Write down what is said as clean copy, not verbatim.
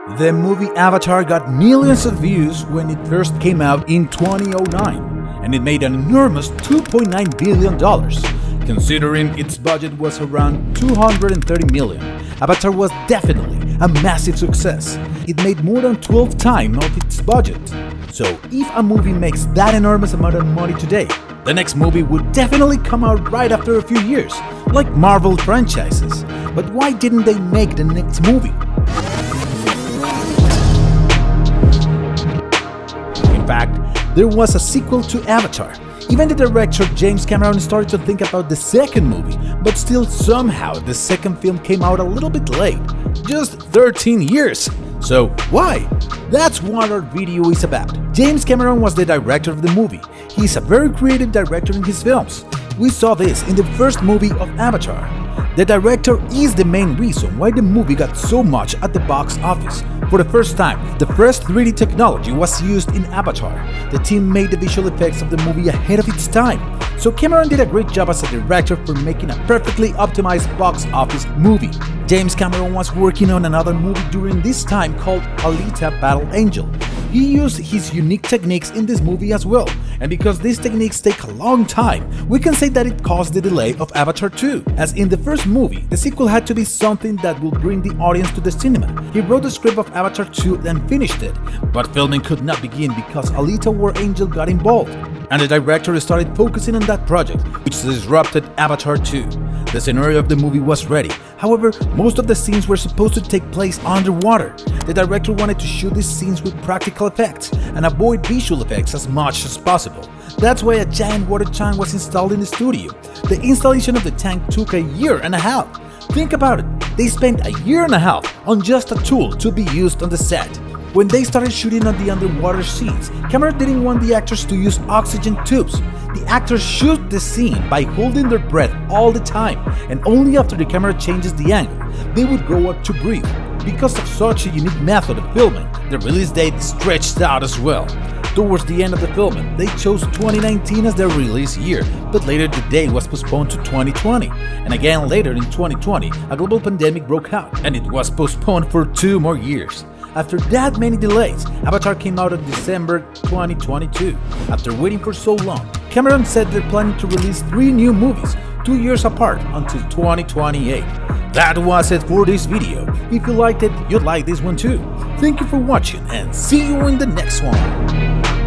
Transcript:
The movie Avatar got millions of views when it first came out in 2009, and it made an enormous $2.9 billion. Considering its budget was around $230 million, Avatar was definitely a massive success. It made more than 12 times of its budget. So if a movie makes that enormous amount of money today, the next movie would definitely come out right after a few years, like Marvel franchises. But why didn't they make the next movie? In fact, there was a sequel to Avatar. Even the director James Cameron started to think about the second movie, but still somehow the second film came out a little bit late, just 13 years. So why? That's what our video is about. James Cameron was the director of the movie. He's a very creative director in his films. We saw this in the first movie of Avatar. The director is the main reason why the movie got so much at the box office. For the first time, the first 3D technology was used in Avatar. The team made the visual effects of the movie ahead of its time. So Cameron did a great job as a director for making a perfectly optimized box office movie. James Cameron was working on another movie during this time called Alita: Battle Angel. He used his unique techniques in this movie as well, and because these techniques take a long time, we can say that it caused the delay of Avatar 2. As in the first movie, the sequel had to be something that will bring the audience to the cinema. He wrote the script of Avatar 2 and finished it, but filming could not begin because Alita War Angel got involved, and the director started focusing on that project, which disrupted Avatar 2. The scenario of the movie was ready. However, most of the scenes were supposed to take place underwater. The director wanted to shoot these scenes with practical effects and avoid visual effects as much as possible. That's why a giant water tank was installed in the studio. The installation of the tank took a year and a half. Think about it, they spent a year and a half on just a tool to be used on the set. When they started shooting on the underwater scenes, Cameron didn't want the actors to use oxygen tubes. The actors shoot the scene by holding their breath all the time, and only after the camera changes the angle, they would go up to breathe. Because of such a unique method of filming, the release date stretched out as well. Towards the end of the filming, they chose 2019 as their release year, but later the date was postponed to 2020. And again later in 2020, a global pandemic broke out, and it was postponed for 2 more years. After that many delays, Avatar came out in December 2022. After waiting for so long, Cameron said they're planning to release 3 new movies, 2 years apart until 2028. That was it for this video. If you liked it, you'd like this one too. Thank you for watching and see you in the next one.